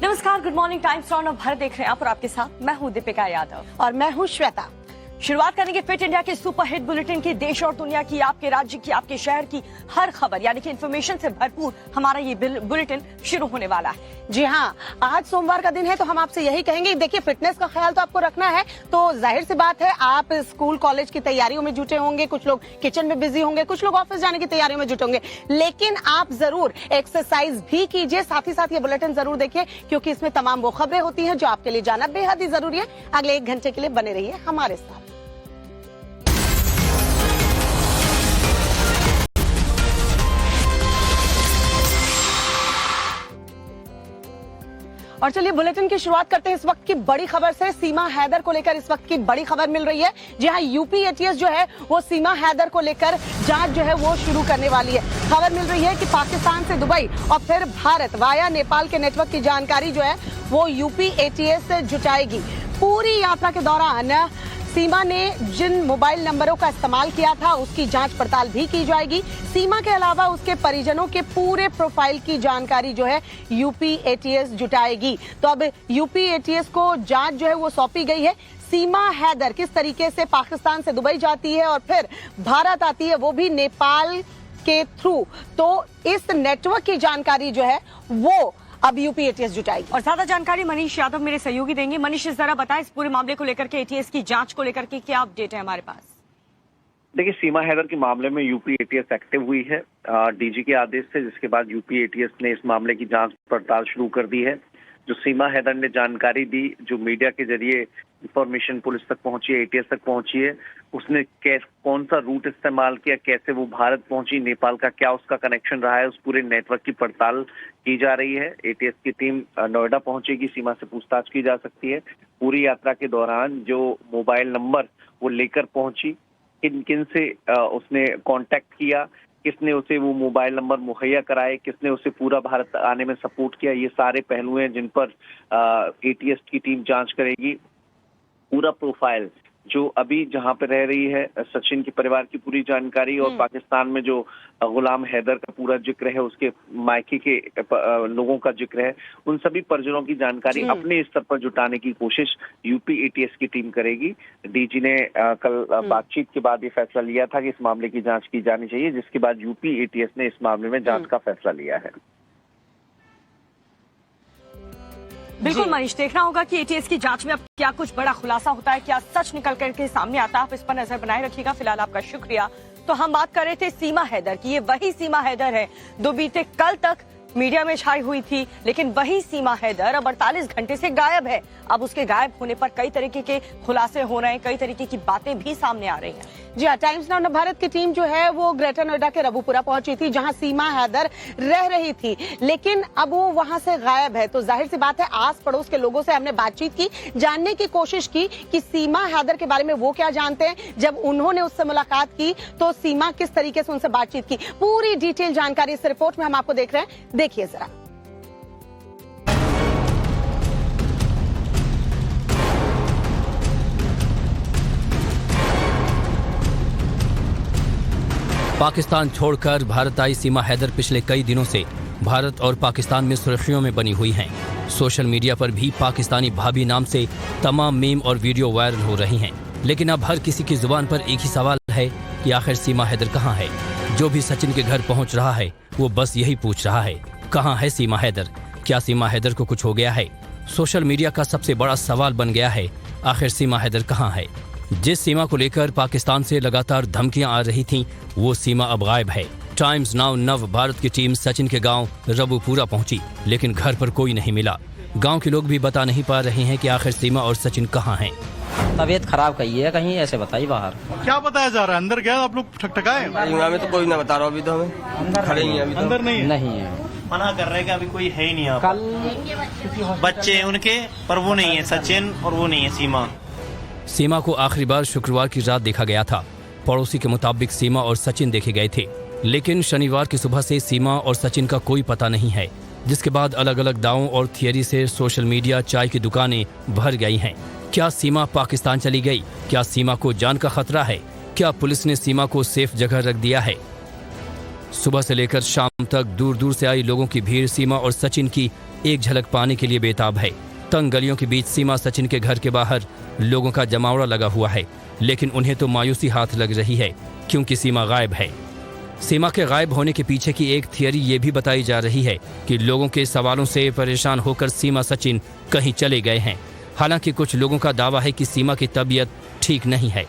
नमस्कार, good morning times on Bharat देख रहे हैं आप और आपके साथ मैं हूं दीपिका यादव और मैं हूं श्वेता। शुरुआत करेंगे फिट इंडिया के सुपर हिट बुलेटिन की। देश और दुनिया की, आपके राज्य की, आपके शहर की हर खबर यानी कि इन्फॉर्मेशन से भरपूर हमारा ये बुलेटिन शुरू होने वाला है। जी हाँ, आज सोमवार का दिन है तो हम आपसे यही कहेंगे, देखिए फिटनेस का ख्याल तो आपको रखना है, तो जाहिर सी बात है आप स्कूल कॉलेज की तैयारियों में जुटे होंगे, कुछ लोग किचन में बिजी होंगे, कुछ लोग ऑफिस जाने की तैयारियों में जुटे होंगे, लेकिन आप जरूर एक्सरसाइज भी कीजिए। साथ ही साथ ये बुलेटिन जरूर देखिए क्योंकि इसमें तमाम वो खबरें होती हैं जो आपके लिए जाना बेहद ही जरूरी है। अगले 1 घंटे के लिए बने रहिए हमारे साथ। और चलिए बुलेटिन की शुरुआत करते हैं इस वक्त की बड़ी खबर से। सीमा हैदर को लेकर इस वक्त की बड़ी खबर मिल रही है। जी हाँ, यूपी एटीएस जो है वो सीमा हैदर को लेकर जांच जो है वो शुरू करने वाली है। खबर मिल रही है कि पाकिस्तान से दुबई और फिर भारत वाया नेपाल के नेटवर्क की जानकारी जो है वो यूपी एटीएस से जुटाएगी। पूरी यात्रा के दौरान सीमा ने जिन मोबाइल नंबरों का इस्तेमाल किया था उसकी जांच पड़ताल भी की जाएगी। सीमा के अलावा उसके परिजनों के पूरे प्रोफाइल की जानकारी जो है यूपी एटीएस जुटाएगी। तो अब यूपी एटीएस को जांच जो है वो सौंपी गई है। सीमा हैदर किस तरीके से पाकिस्तान से दुबई जाती है और फिर भारत आती है, वो भी नेपाल के थ्रू, तो इस नेटवर्क की जानकारी जो है वो अब यूपी एटीएस जुटाएगी। और ज्यादा जानकारी मनीष यादव मेरे सहयोगी देंगे। मनीष, जरा बताएं इस पूरे मामले को लेकर के, एटीएस की जांच को लेकर के क्या अपडेट है हमारे पास? देखिए, सीमा हैदर के मामले में यूपी एटीएस एक्टिव हुई है डीजी के आदेश से, जिसके बाद यूपी एटीएस ने इस मामले की जांच पड़ताल शुरू कर दी है। जो सीमा हैदर ने जानकारी दी, जो मीडिया के जरिए इंफॉर्मेशन पुलिस तक पहुंची है, एटीएस तक पहुंची है, उसने कौन सा रूट इस्तेमाल किया, कैसे वो भारत पहुंची, नेपाल का क्या उसका कनेक्शन रहा है, उस पूरे नेटवर्क की पड़ताल की जा रही है। एटीएस की टीम नोएडा पहुंचेगी, सीमा से पूछताछ की जा सकती है। पूरी यात्रा के दौरान जो मोबाइल नंबर वो लेकर पहुंची, किन किन से उसने कांटेक्ट किया, किसने उसे वो मोबाइल नंबर मुहैया कराए, किसने उसे पूरा भारत आने में सपोर्ट किया, ये सारे पहलू हैं जिन पर एटीएस की टीम जांच करेगी। पूरा प्रोफाइल जो अभी जहां पे रह रही है, सचिन के परिवार की पूरी जानकारी, और पाकिस्तान में जो गुलाम हैदर का पूरा जिक्र है, उसके मायके के लोगों का जिक्र है, उन सभी परिजनों की जानकारी अपने स्तर पर जुटाने की कोशिश यूपी एटीएस की टीम करेगी। डीजी ने कल बातचीत के बाद ये फैसला लिया था कि इस मामले की जांच की जानी चाहिए, जिसके बाद यूपी एटीएस ने इस मामले में जांच का फैसला लिया है। बिल्कुल मनीष, देखना होगा कि एटीएस की जांच में अब क्या कुछ बड़ा खुलासा होता है, क्या सच निकल करके सामने आता है। आप इस पर नजर बनाए रखिएगा। फिलहाल आपका शुक्रिया। तो हम बात कर रहे थे सीमा हैदर की। ये वही सीमा हैदर है जो बीते कल तक मीडिया में छाई हुई थी, लेकिन वही सीमा हैदर अब 48 घंटे से गायब है। अब उसके गायब होने पर कई तरीके के खुलासे हो रहे हैं, कई तरीके की बातें भी सामने आ रही हैं। जी हाँ, टाइम्स नाउ भारत की टीम जो है वो ग्रेटर नोएडा के रबुपुरा पहुंची थी जहां सीमा हैदर रह रही थी, लेकिन अब वो वहां से गायब है। तो जाहिर सी बात है आस पड़ोस के लोगों से हमने बातचीत की, जानने की कोशिश की कि सीमा हैदर के बारे में वो क्या जानते हैं। जब उन्होंने उससे मुलाकात की तो सीमा किस तरीके से उनसे बातचीत की, पूरी डिटेल जानकारी इस रिपोर्ट में हम आपको देख रहे हैं, देखिए जरा। पाकिस्तान छोड़कर भारत आई सीमा हैदर पिछले कई दिनों से भारत और पाकिस्तान में सुर्खियों में बनी हुई हैं। सोशल मीडिया पर भी पाकिस्तानी भाभी नाम से तमाम मीम और वीडियो वायरल हो रही हैं। लेकिन अब हर किसी की जुबान पर एक ही सवाल है कि आखिर सीमा हैदर कहाँ है। जो भी सचिन के घर पहुंच रहा है वो बस यही पूछ रहा है, कहाँ है सीमा हैदर? क्या सीमा हैदर को कुछ हो गया है? सोशल मीडिया का सबसे बड़ा सवाल बन गया है, आखिर सीमा हैदर कहाँ है? जिस सीमा को लेकर पाकिस्तान से लगातार धमकियां आ रही थीं, वो सीमा अब गायब है। टाइम्स नाउ नव भारत की टीम सचिन के गांव रबुपुरा पहुंची, लेकिन घर पर कोई नहीं मिला। गांव के लोग भी बता नहीं पा रहे हैं कि आखिर सीमा और सचिन कहां हैं। तबीयत खराब कही है, कहीं ऐसे बताइए बाहर। क्या बताया जा रहा है? अंदर गया आप लोग ठकठकाए? में तो कोई ना बता रहा, अभी तो हमें खड़े ही हैं, अभी तो अंदर नहीं है। नहीं है, मना कर रहे हैं कि अभी कोई है ही नहीं। आप कल बच्चे हैं उनके, पर वो नहीं है सचिन और वो नहीं है सीमा। सीमा को आखिरी बार शुक्रवार की रात देखा गया था। पड़ोसी के मुताबिक सीमा और सचिन देखे गए थे, लेकिन शनिवार की सुबह से सीमा और सचिन का कोई पता नहीं है, जिसके बाद अलग अलग दावों और थियरी से सोशल मीडिया, चाय की दुकानें भर गई हैं। क्या सीमा पाकिस्तान चली गई? क्या सीमा को जान का खतरा है? क्या पुलिस ने सीमा को सेफ जगह रख दिया है? सुबह से लेकर शाम तक दूर दूर से आई लोगों की भीड़ सीमा और सचिन की एक झलक पाने के लिए बेताब है। तंग गलियों के बीच सीमा सचिन के घर के बाहर लोगों का जमावड़ा लगा हुआ है, लेकिन उन्हें तो मायूसी हाथ लग रही है क्योंकि सीमा गायब है। सीमा के गायब होने के पीछे की एक थियरी ये भी बताई जा रही है कि लोगों के सवालों से परेशान होकर सीमा सचिन कहीं चले गए हैं। हालांकि कुछ लोगों का दावा है कि सीमा की तबीयत ठीक नहीं है।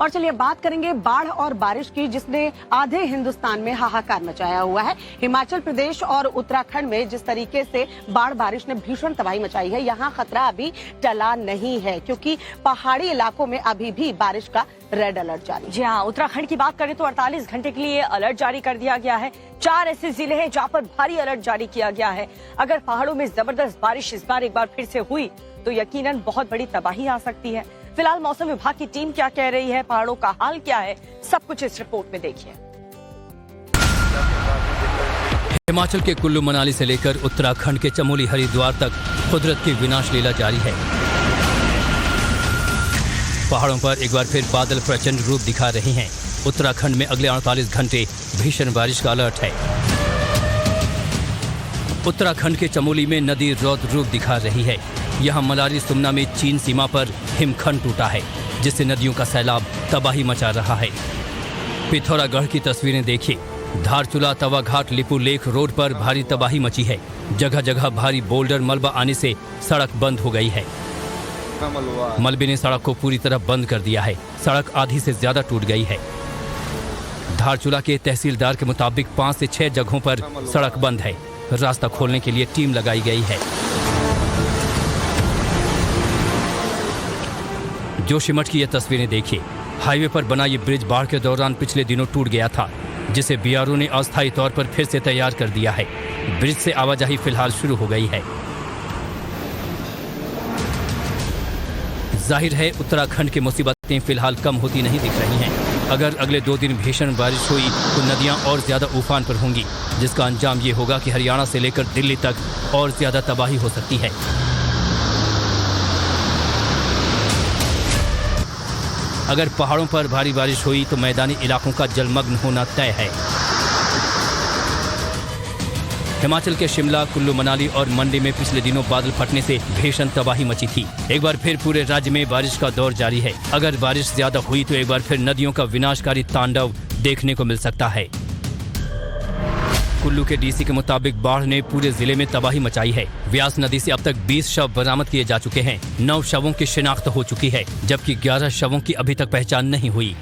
और चलिए बात करेंगे बाढ़ और बारिश की, जिसने आधे हिंदुस्तान में हाहाकार मचाया हुआ है। हिमाचल प्रदेश और उत्तराखंड में जिस तरीके से बाढ़ बारिश ने भीषण तबाही मचाई है, यहाँ खतरा अभी टला नहीं है क्योंकि पहाड़ी इलाकों में अभी भी बारिश का रेड अलर्ट जारी है। जी हाँ, उत्तराखंड की बात करें तो 48 घंटे के लिए अलर्ट जारी कर दिया गया है। 4 ऐसे जिले हैं जहाँ पर भारी अलर्ट जारी किया गया है। अगर पहाड़ों में जबरदस्त बारिश इस बार एक बार फिर से हुई तो यकीनन बहुत बड़ी तबाही आ सकती है। फिलहाल मौसम विभाग की टीम क्या कह रही है, पहाड़ों का हाल क्या है, सब कुछ इस रिपोर्ट में देखिए। हिमाचल के कुल्लू मनाली से लेकर उत्तराखंड के चमोली हरिद्वार तक कुदरत की विनाश लीला जारी है। पहाड़ों पर एक बार फिर बादल प्रचंड रूप दिखा रहे हैं। उत्तराखंड में अगले 48 घंटे भीषण बारिश का अलर्ट है। उत्तराखंड के चमोली में नदी रौद्र रूप दिखा रही है। यहाँ मलारी सुमना में चीन सीमा पर हिमखंड टूटा है, जिससे नदियों का सैलाब तबाही मचा रहा है। पिथौरागढ़ की तस्वीरें देखिए। धारचूला तवा घाट लिपू लेक रोड पर भारी तबाही मची है। जगह जगह भारी बोल्डर मलबा आने से सड़क बंद हो गई है। मलबे ने सड़क को पूरी तरह बंद कर दिया है। सड़क आधी से ज्यादा टूट गई है। धारचूला के तहसीलदार के मुताबिक 5 से 6 जगहों पर सड़क बंद है। रास्ता खोलने के लिए टीम लगाई गई है। जोशीमठ की ये तस्वीरें देखिए। हाईवे पर बना ये ब्रिज बाढ़ के दौरान पिछले दिनों टूट गया था, जिसे बीआरओ ने अस्थायी तौर पर फिर से तैयार कर दिया है। ब्रिज से आवाजाही फिलहाल शुरू हो गई है। जाहिर है उत्तराखंड की मुसीबतें फिलहाल कम होती नहीं दिख रही हैं। अगर अगले 2 दिन भीषण बारिश हुई तो नदियां और ज्यादा उफान पर होंगी, जिसका अंजाम ये होगा कि हरियाणा से लेकर दिल्ली तक और ज्यादा तबाही हो सकती है। अगर पहाड़ों पर भारी बारिश हुई तो मैदानी इलाकों का जलमग्न होना तय है। हिमाचल के शिमला, कुल्लू मनाली और मंडी में पिछले दिनों बादल फटने से भीषण तबाही मची थी। एक बार फिर पूरे राज्य में बारिश का दौर जारी है। अगर बारिश ज्यादा हुई तो एक बार फिर नदियों का विनाशकारी तांडव देखने को मिल सकता है। कुल्लू के डीसी के मुताबिक बाढ़ ने पूरे जिले में तबाही मचाई है। व्यास नदी से अब तक 20 शव बरामद किए जा चुके हैं। 9 शवों की शिनाख्त हो चुकी है, जबकि 11 शवों की अभी तक पहचान नहीं हुई।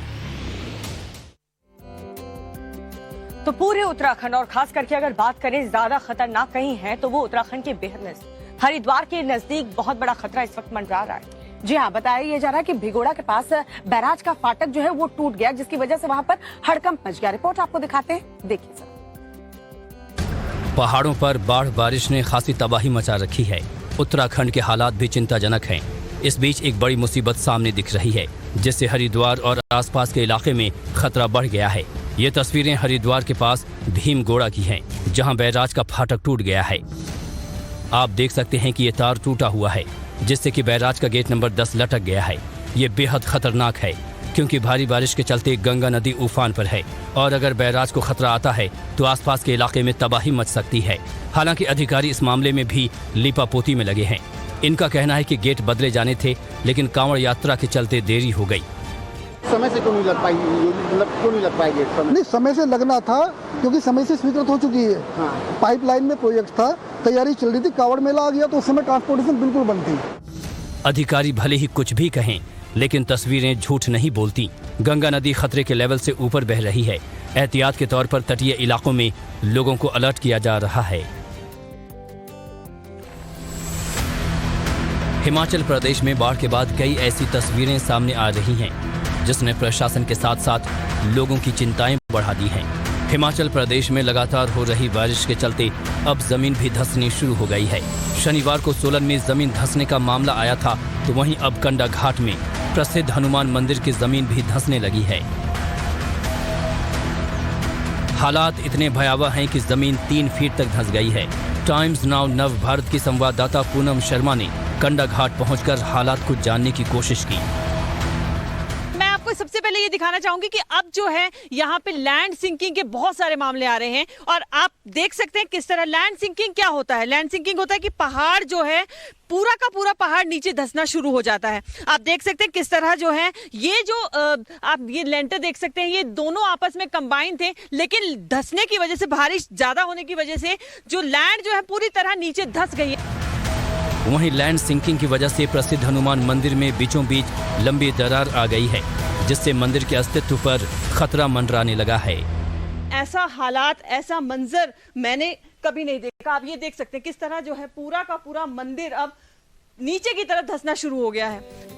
तो पूरे उत्तराखंड और खास करके अगर बात करें ज्यादा खतरनाक कहीं है तो वो उत्तराखंड के बेहद नजदीक हरिद्वार के नजदीक बहुत बड़ा खतरा इस वक्त मंडरा रहा है। जी हाँ, बताया ये जा रहा है कि भिगोड़ा के पास बैराज का फाटक जो है वो टूट गया, जिसकी वजह से वहां पर हड़कंप मच गया। रिपोर्ट आपको दिखाते हैं, देखिए सर। पहाड़ों पर बाढ़ बारिश ने खासी तबाही मचा रखी है। उत्तराखंड के हालात भी चिंताजनक हैं। इस बीच एक बड़ी मुसीबत सामने दिख रही है, जिससे हरिद्वार और आसपास के इलाके में खतरा बढ़ गया है। ये तस्वीरें हरिद्वार के पास भीमगोड़ा की हैं, जहां बैराज का फाटक टूट गया है। आप देख सकते हैं कि ये तार टूटा हुआ है, जिससे कि बैराज का गेट नंबर 10 लटक गया है। ये बेहद खतरनाक है, क्योंकि भारी बारिश के चलते गंगा नदी उफान पर है और अगर बैराज को खतरा आता है तो आसपास के इलाके में तबाही मच सकती है। हालांकि अधिकारी इस मामले में भी लीपापोती में लगे हैं। इनका कहना है कि गेट बदले जाने थे, लेकिन कांवड़ यात्रा के चलते देरी हो गई। समय से क्यों नहीं लग पाई, क्यों नहीं लग पाई गेट? नहीं, समय से लगना था क्योंकि समय से स्वीकृत हो चुकी है। हाँ। पाइपलाइन में प्रोजेक्ट था, तैयारी चल रही थी, कांवड़ मेला आ गया तो उस समय ट्रांसपोर्टेशन बिल्कुल बंद थी। अधिकारी भले ही कुछ भी कहें, लेकिन तस्वीरें झूठ नहीं बोलती। गंगा नदी खतरे के लेवल से ऊपर बह रही है। एहतियात के तौर पर तटीय इलाकों में लोगों को अलर्ट किया जा रहा है। हिमाचल प्रदेश में बाढ़ के बाद कई ऐसी तस्वीरें सामने आ रही हैं, जिसने प्रशासन के साथ साथ लोगों की चिंताएं बढ़ा दी हैं। हिमाचल प्रदेश में लगातार हो रही बारिश के चलते अब जमीन भी धंसनी शुरू हो गई है। शनिवार को सोलन में जमीन धंसने का मामला आया था, तो वहीं अब कंडा घाट में प्रसिद्ध हनुमान मंदिर की जमीन भी धंसने लगी है। हालात इतने भयावह हैं कि जमीन 3 फीट तक धंस गई है। टाइम्स नाउ नव भारत की संवाददाता पूनम शर्मा ने कंडा घाट पहुंचकर हालात को जानने की कोशिश की। मैं आपको सबसे पहले ये दिखाना चाहूंगी कि अब जो है यहाँ पे लैंड सिंकिंग के बहुत सारे मामले आ रहे हैं और आप देख सकते हैं किस तरह लैंड सिंकिंग क्या होता है। लैंड सिंकिंग होता है कि पहाड़ जो है पूरा का पूरा पहाड़ नीचे धंसना शुरू हो जाता है। आप देख सकते हैं किस तरह जो है ये जो आप ये लेंटर देख सकते हैं, ये दोनों आपस में कंबाइन थे, लेकिन धंसने की वजह से, बारिश ज्यादा होने की वजह से जो लैंड जो है पूरी तरह नीचे धंस गई है। वहीं लैंड सिंकिंग की वजह से प्रसिद्ध हनुमान मंदिर में बीचों बीच लंबी दरार आ गई है, जिससे मंदिर के अस्तित्व पर खतरा मंडराने लगा है। ऐसा हालात, ऐसा मंजर मैंने कभी नहीं देखा। आप ये देख सकते हैं किस तरह जो है पूरा का पूरा मंदिर अब नीचे की तरफ धंसना शुरू हो गया है।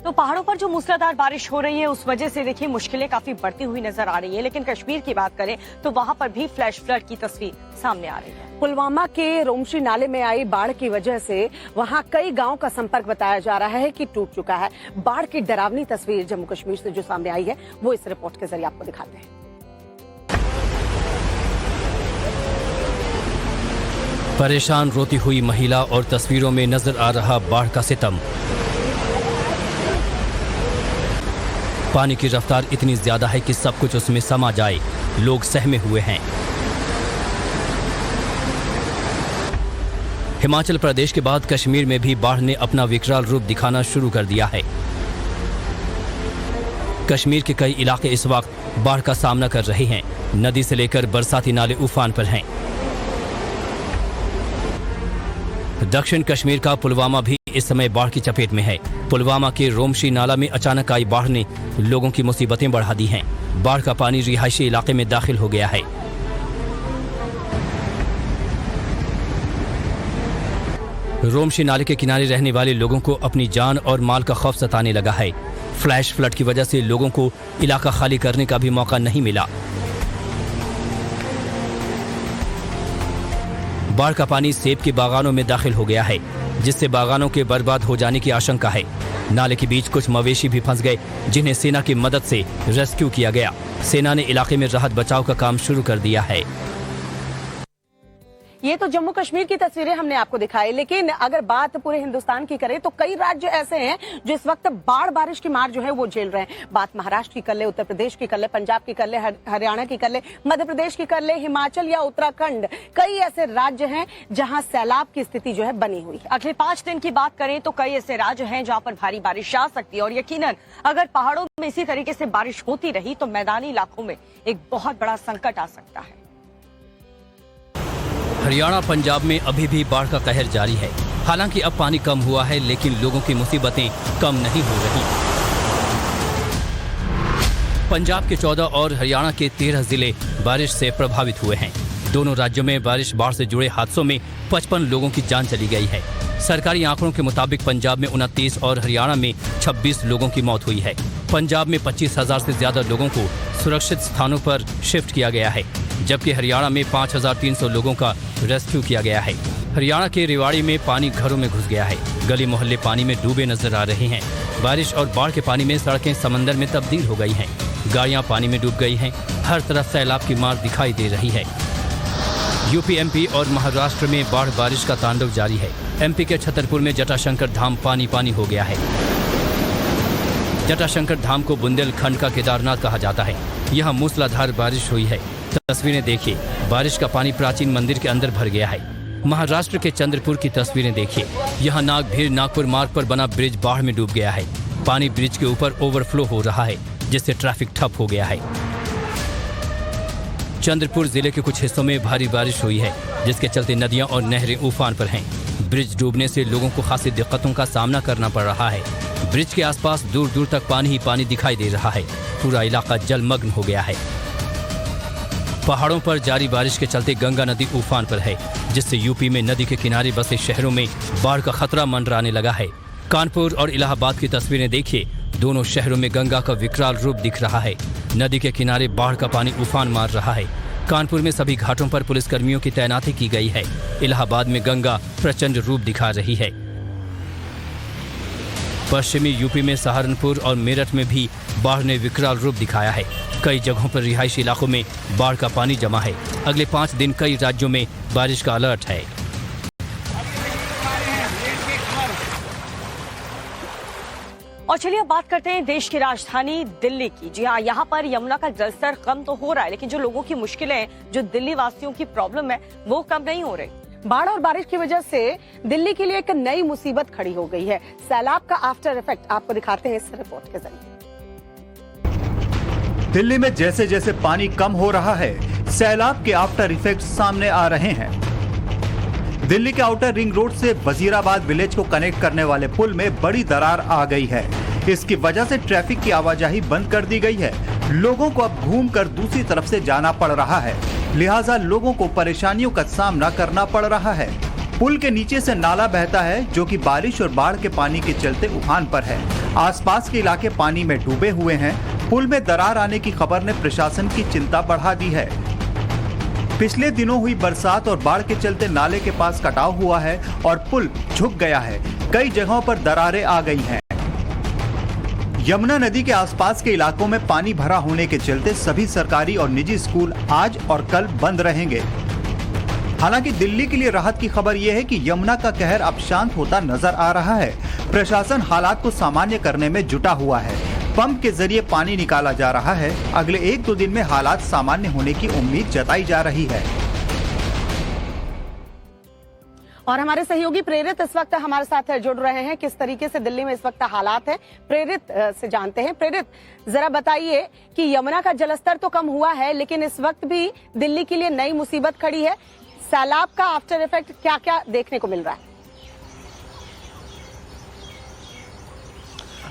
तो पहाड़ों पर जो मूसलाधार बारिश हो रही है उस वजह से देखिए मुश्किलें काफी बढ़ती हुई नजर आ रही है, लेकिन कश्मीर की बात करें तो वहां पर भी फ्लैश फ्लड की तस्वीर सामने आ रही है। पुलवामा के रोमशी नाले में आई बाढ़ की वजह से वहां कई गांव का संपर्क बताया जा रहा है कि टूट चुका है। बाढ़ की डरावनी तस्वीर जम्मू कश्मीर से जो सामने आई है वो इस रिपोर्ट के जरिए आपको दिखाते हैं। परेशान रोती हुई महिला और तस्वीरों में नजर आ रहा बाढ़ का सितम। पानी की रफ्तार इतनी ज्यादा है कि सब कुछ उसमें समा जाए, लोग सहमे हुए हैं। हिमाचल प्रदेश के बाद कश्मीर में भी बाढ़ ने अपना विकराल रूप दिखाना शुरू कर दिया है। कश्मीर के कई इलाके इस वक्त बाढ़ का सामना कर रहे हैं। नदी से लेकर बरसाती नाले उफान पर हैं। दक्षिण कश्मीर का पुलवामा भी इस समय बाढ़ की चपेट में है। पुलवामा के रोमशी नाला में अचानक आई बाढ़ ने लोगों की मुसीबतें बढ़ा दी हैं। बाढ़ का पानी रिहायशी इलाके में दाखिल हो गया है। रोमशी नाले के किनारे रहने वाले लोगों को अपनी जान और माल का खौफ सताने लगा है। फ्लैश फ्लड की वजह से लोगों को इलाका खाली करने का भी मौका नहीं मिला। बाढ़ का पानी सेब के बागानों में दाखिल हो गया है, जिससे बागानों के बर्बाद हो जाने की आशंका है। नाले के बीच कुछ मवेशी भी फंस गए, जिन्हें सेना की मदद से रेस्क्यू किया गया। सेना ने इलाके में राहत बचाव का काम शुरू कर दिया है। ये तो जम्मू कश्मीर की तस्वीरें हमने आपको दिखाई, लेकिन अगर बात पूरे हिंदुस्तान की करें तो कई राज्य ऐसे हैं जो इस वक्त बाढ़ बारिश की मार जो है वो झेल रहे हैं। बात महाराष्ट्र की कर ले, उत्तर प्रदेश की कर ले, पंजाब की कर ले, हरियाणा की कर ले, मध्य प्रदेश की कर ले, हिमाचल या उत्तराखंड, कई ऐसे राज्य हैं जहां सैलाब की स्थिति जो है बनी हुई है। अगले 5 दिन की बात करें तो कई ऐसे राज्य हैं जहां पर भारी बारिश आ सकती है, और यकीनन अगर पहाड़ों में इसी तरीके से बारिश होती रही तो मैदानी इलाकों में एक बहुत बड़ा संकट आ सकता है। हरियाणा पंजाब में अभी भी बाढ़ का कहर जारी है। हालांकि अब पानी कम हुआ है, लेकिन लोगों की मुसीबतें कम नहीं हो रही। पंजाब के 14 और हरियाणा के 13 जिले बारिश से प्रभावित हुए हैं। दोनों राज्यों में बारिश बाढ़ से जुड़े हादसों में 55 लोगों की जान चली गई है। सरकारी आंकड़ों के मुताबिक पंजाब में 29 और हरियाणा में 26 लोगों की मौत हुई है। पंजाब में 25,000 से ज्यादा लोगों को सुरक्षित स्थानों पर शिफ्ट किया गया है, जबकि हरियाणा में 5,300 लोगों का रेस्क्यू किया गया है। हरियाणा के रेवाड़ी में पानी घरों में घुस गया है। गली मोहल्ले पानी में डूबे नजर आ रहे हैं। बारिश और बाढ़ के पानी में सड़कें समंदर में तब्दील हो गई हैं। गाड़ियां पानी में डूब गई हैं। हर तरफ सैलाब की मार दिखाई दे रही है। यूपी, एमपी और महाराष्ट्र में बाढ़ बारिश का तांडव जारी है। एमपी के छतरपुर में जटाशंकर धाम पानी पानी हो गया है। जटाशंकर धाम को बुंदेलखंड का केदारनाथ कहा जाता है। यहाँ मूसलाधार बारिश हुई है। तस्वीरें देखिए, बारिश का पानी प्राचीन मंदिर के अंदर भर गया है। महाराष्ट्र के चंद्रपुर की तस्वीरें देखिए, यहाँ नागभीर नागपुर मार्ग पर बना ब्रिज बाढ़ में डूब गया है। पानी ब्रिज के ऊपर ओवरफ्लो हो रहा है, जिससे ट्रैफिक ठप हो गया है। चंद्रपुर जिले के कुछ हिस्सों में भारी बारिश हुई है, जिसके चलते नदियां और नहरें उफान पर हैं। ब्रिज डूबने से लोगों को खासी दिक्कतों का सामना करना पड़ रहा है। ब्रिज के आसपास दूर दूर तक पानी ही पानी दिखाई दे रहा है। पूरा इलाका जलमग्न हो गया है। पहाड़ों पर जारी बारिश के चलते गंगा नदी उफान पर है, जिससे यूपी में नदी के किनारे बसे शहरों में बाढ़ का खतरा मंडराने लगा है। कानपुर और इलाहाबाद की तस्वीरें देखिए, दोनों शहरों में गंगा का विकराल रूप दिख रहा है। नदी के किनारे बाढ़ का पानी उफान मार रहा है। कानपुर में सभी घाटों पर पुलिसकर्मियों की तैनाती की गई है। इलाहाबाद में गंगा प्रचंड रूप दिखा रही है। पश्चिमी यूपी में सहारनपुर और मेरठ में भी बाढ़ ने विकराल रूप दिखाया है। कई जगहों पर रिहायशी इलाकों में बाढ़ का पानी जमा है। अगले 5 दिन कई राज्यों में बारिश का अलर्ट है। और चलिए अब बात करते हैं देश की राजधानी दिल्ली की। जी हाँ, यहाँ पर यमुना का जलस्तर कम तो हो रहा है, लेकिन जो लोगों की मुश्किलें, जो दिल्ली वासियों की प्रॉब्लम है, वो कम नहीं हो रही। बाढ़ और बारिश की वजह से दिल्ली के लिए एक नई मुसीबत खड़ी हो गई है। सैलाब का आफ्टर इफेक्ट आपको दिखाते हैं इस रिपोर्ट के जरिए। दिल्ली में जैसे जैसे पानी कम हो रहा है, सैलाब के आफ्टर इफेक्ट सामने आ रहे हैं। दिल्ली के आउटर रिंग रोड से वजीराबाद विलेज को कनेक्ट करने वाले पुल में बड़ी दरार आ गई है। इसकी वजह से ट्रैफिक की आवाजाही बंद कर दी गई है। लोगों को अब घूमकर दूसरी तरफ से जाना पड़ रहा है, लिहाजा लोगों को परेशानियों का सामना करना पड़ रहा है। पुल के नीचे से नाला बहता है, जो कि बारिश और बाढ़ के पानी के चलते उफान पर है। आसपास के इलाके पानी में डूबे हुए हैं। पुल में दरार आने की खबर ने प्रशासन की चिंता बढ़ा दी है। पिछले दिनों हुई बरसात और बाढ़ के चलते नाले के पास कटाव हुआ है और पुल झुक गया है। कई जगहों पर दरारें आ गई हैं। यमुना नदी के आसपास के इलाकों में पानी भरा होने के चलते सभी सरकारी और निजी स्कूल आज और कल बंद रहेंगे। हालांकि दिल्ली के लिए राहत की खबर यह है कि यमुना का कहर अब शांत होता नजर आ रहा है। प्रशासन हालात को सामान्य करने में जुटा हुआ है। पंप के जरिए पानी निकाला जा रहा है। अगले 1-2 दिन में हालात सामान्य होने की उम्मीद जताई जा रही है। और हमारे सहयोगी प्रेरित इस वक्त हमारे साथ जुड़ रहे हैं। किस तरीके से दिल्ली में इस वक्त हालात हैं, प्रेरित से जानते हैं। प्रेरित, जरा बताइए कि यमुना का जलस्तर तो कम हुआ है, लेकिन इस वक्त भी दिल्ली के लिए नई मुसीबत खड़ी है। सैलाब का आफ्टर इफेक्ट क्या क्या देखने को मिल रहा है?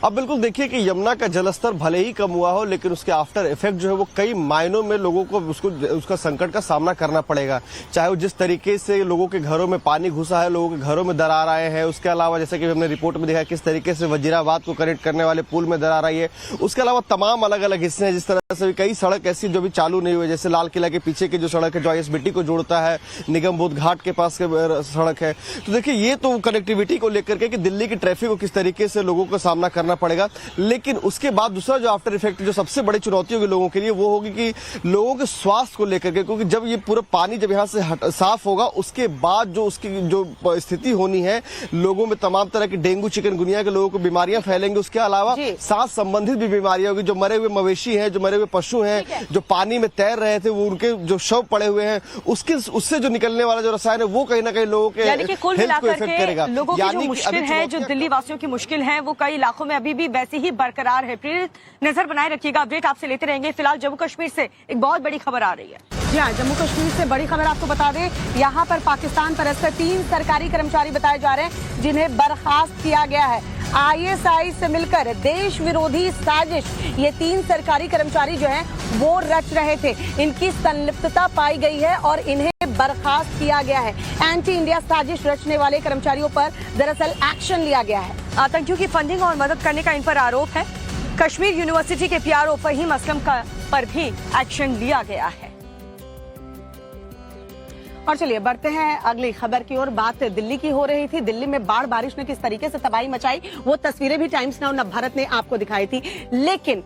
अब बिल्कुल देखिए कि यमुना का जलस्तर भले ही कम हुआ हो, लेकिन उसके आफ्टर इफेक्ट जो है वो कई मायनों में लोगों को उसका संकट का सामना करना पड़ेगा। चाहे वो जिस तरीके से लोगों के घरों में पानी घुसा है, लोगों के घरों में दरार आए हैं, उसके अलावा जैसे कि हमने रिपोर्ट में देखा किस तरीके से वजीराबाद को कनेक्ट करने वाले पुल में दरार आई है। उसके अलावा तमाम अलग अलग हिस्से हैं, जिस तरह से कई सड़क ऐसी जो भी चालू नहीं हुई, जैसे लाल किला के पीछे की जो सड़क है, जो ISBT को जोड़ता है, निगम बोध घाट के पास के सड़क है। तो देखिए ये तो कनेक्टिविटी को लेकर के कि दिल्ली की ट्रैफिक को किस तरीके से लोगों को सामना करना पड़ेगा। लेकिन उसके बाद दूसरा जो आफ्टर इफेक्ट जो सबसे बड़ी चुनौती होगी लोगों के लिए, वो होगी कि लोगों के स्वास्थ्य को लेकर के, क्योंकि जब ये पूरा पानी जब यहाँ से साफ होगा, उसके बाद जो उसकी जो स्थिति होनी है, लोगों में तमाम तरह की डेंगू चिकनगुनिया के लोगों को बीमारियां फैलेंगी। उसके अलावा सांस संबंधित भी बीमारियां होगी। जो मरे हुए मवेशी हैं, जो मरे हुए पशु हैं, जो पानी में तैर रहे थे, वो उनके जो शव पड़े हुए हैं, उससे जो निकलने वाला जो रसायन है, वो कहीं ना कहीं लोगों के हेल्थ को इफेक्ट करेगा। लोगों की जो मुश्किल है, जो दिल्ली वासियों की मुश्किल है, वो कई इलाकों में अभी भी वैसी ही बरकरार है। प्रेरित, नजर बनाए रखिएगा, अपडेट आपसे लेते रहेंगे। फिलहाल जम्मू कश्मीर से एक बहुत बड़ी खबर आ रही है। जी हाँ, जम्मू कश्मीर से बड़ी खबर आपको बता दें, यहाँ पर पाकिस्तान परस्त 3 सरकारी कर्मचारी बताए जा रहे हैं जिन्हें बर्खास्त किया गया है। ISI से मिलकर देश विरोधी साजिश ये 3 सरकारी कर्मचारी जो हैं वो रच रहे थे। इनकी संलिप्तता पाई गई है और इन्हें बर्खास्त किया गया है। एंटी इंडिया साजिश रचने वाले कर्मचारियों पर दरअसल एक्शन लिया गया है। आतंकियों की फंडिंग और मदद करने का इन पर आरोप है। कश्मीर यूनिवर्सिटी के PRO फहीम असलम पर भी एक्शन लिया गया है। और चलिए बढ़ते हैं अगली खबर की ओर। बात दिल्ली की हो रही थी। दिल्ली में बाढ़ बारिश ने किस तरीके से तबाही मचाई, वो तस्वीरें भी टाइम्स नाउ नवभारत ने आपको दिखाई थी। लेकिन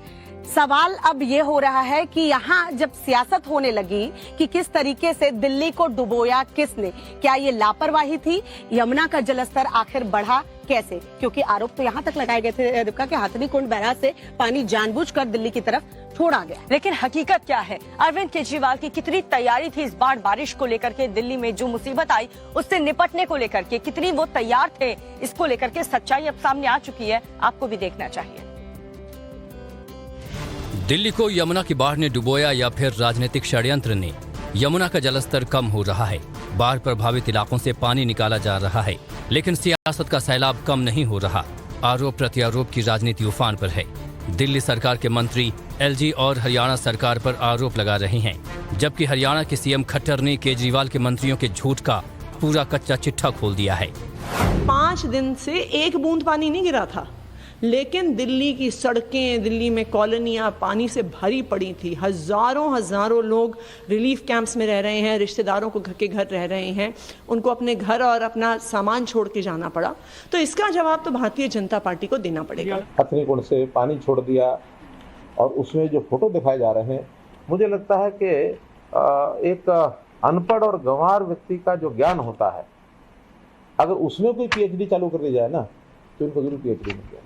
सवाल अब ये हो रहा है कि यहाँ जब सियासत होने लगी कि किस तरीके से दिल्ली को डुबोया किसने, क्या ये लापरवाही थी? यमुना का जलस्तर आखिर बढ़ा कैसे? क्योंकि आरोप तो यहाँ तक लगाए गए थे रिबका के हथनी कुंड बैराज से पानी जानबूझकर दिल्ली की तरफ छोड़ा गया। लेकिन हकीकत क्या है? अरविंद केजरीवाल की कितनी तैयारी थी इस बाढ़ बारिश को लेकर के? दिल्ली में जो मुसीबत आई उससे निपटने को लेकर के कितनी वो तैयार थे? इसको लेकर के सच्चाई अब सामने आ चुकी है, आपको भी देखना चाहिए। दिल्ली को यमुना की बाढ़ ने डुबोया या फिर राजनीतिक षड्यंत्र ने? यमुना का जलस्तर कम हो रहा है, बाढ़ प्रभावित इलाकों से पानी निकाला जा रहा है, लेकिन सियासत का सैलाब कम नहीं हो रहा। आरोप प्रत्यारोप की राजनीति उफान पर है। दिल्ली सरकार के मंत्री LG और हरियाणा सरकार पर आरोप लगा रहे हैं, जबकि हरियाणा के CM खट्टर ने केजरीवाल के मंत्रियों के झूठ का पूरा कच्चा चिट्ठा खोल दिया है। 5 दिन से एक बूंद पानी नहीं गिरा था, लेकिन दिल्ली की सड़कें, दिल्ली में कॉलोनियां पानी से भरी पड़ी थी। हजारों लोग रिलीफ कैंप्स में रह रहे हैं, रिश्तेदारों को घर के घर रह रहे हैं, उनको अपने घर और अपना सामान छोड़ के जाना पड़ा। तो इसका जवाब तो भारतीय जनता पार्टी को देना पड़ेगा। हथनी कुंड से पानी छोड़ दिया और उसमें जो फोटो दिखाए जा रहे हैं, मुझे लगता है कि एक अनपढ़ और गंवार व्यक्ति का जो ज्ञान होता है, अगर उसमें कोई PhD चालू कर दी जाए ना, तो इनको जरूर PhD मिल जाए।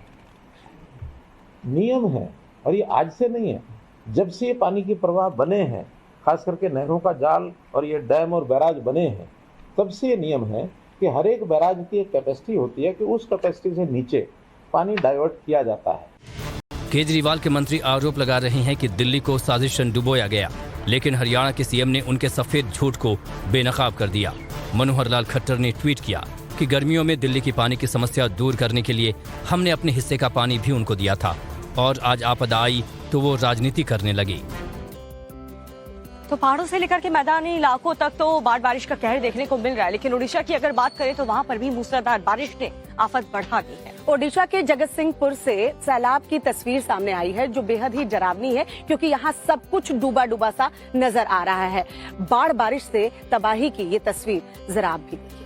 नियम है, और ये आज से नहीं है, जब से ये पानी के प्रवाह बने हैं, खास करके नहरों का जाल और ये डैम और बैराज बने हैं, तब से ये नियम है कि हर एक बैराज की एक कैपेसिटी होती है कि उस कैपेसिटी से नीचे पानी डाइवर्ट किया जाता है। केजरीवाल के मंत्री आरोप लगा रहे हैं कि दिल्ली को साजिशन डुबोया गया, लेकिन हरियाणा के सीएम ने उनके सफेद झूठ को बेनकाब कर दिया। मनोहर लाल खट्टर ने ट्वीट किया कि गर्मियों में दिल्ली की पानी की समस्या दूर करने के लिए हमने अपने हिस्से का पानी भी उनको दिया था, और आज आपदा आई तो वो राजनीति करने लगी। तो पहाड़ों से लेकर के मैदानी इलाकों तक तो बाढ़ बारिश का कहर देखने को मिल रहा है, लेकिन ओडिशा की अगर बात करें तो वहां पर भी मूसलाधार बारिश ने आफत बढ़ा दी है। ओडिशा के जगत सिंहपुर से सैलाब की तस्वीर सामने आई है, जो बेहद ही डरावनी है, क्योंकि यहाँ सब कुछ डूबा डूबा सा नजर आ रहा है। बाढ़ बारिश से तबाही की ये तस्वीर जरा आप भी देखिए।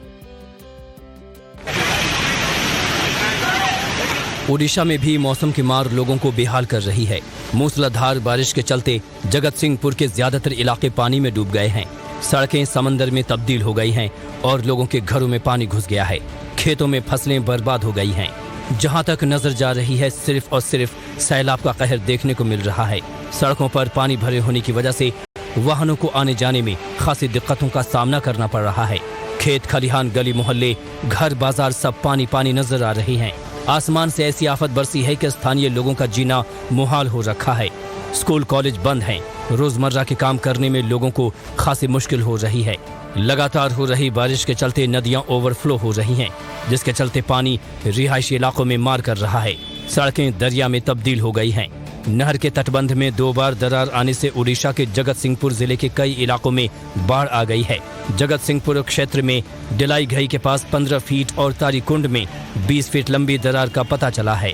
ओडिशा में भी मौसम की मार लोगों को बेहाल कर रही है। मूसलाधार बारिश के चलते जगत सिंहपुर के ज्यादातर इलाके पानी में डूब गए हैं। सड़कें समंदर में तब्दील हो गई हैं और लोगों के घरों में पानी घुस गया है। खेतों में फसलें बर्बाद हो गई हैं। जहां तक नजर जा रही है, सिर्फ और सिर्फ सैलाब का कहर देखने को मिल रहा है। सड़कों पर पानी भरे होने की वजह से वाहनों को आने जाने में खासी दिक्कतों का सामना करना पड़ रहा है। खेत खलिहान, गली मोहल्ले, घर बाजार सब पानी पानी नजर आ रहे हैं। आसमान से ऐसी आफत बरसी है कि स्थानीय लोगों का जीना मुहाल हो रखा है। स्कूल कॉलेज बंद हैं। रोजमर्रा के काम करने में लोगों को खासी मुश्किल हो रही है। लगातार हो रही बारिश के चलते नदियां ओवरफ्लो हो रही हैं, जिसके चलते पानी रिहायशी इलाकों में मार कर रहा है। सड़कें दरिया में तब्दील हो गई हैं। नहर के तटबंध में 2 बार दरार आने से उड़ीसा के जगत सिंहपुर जिले के कई इलाकों में बाढ़ आ गई है। जगत सिंहपुर क्षेत्र में डिलाई घई के पास 15 फीट और तारीकुंड में 20 फीट लंबी दरार का पता चला है।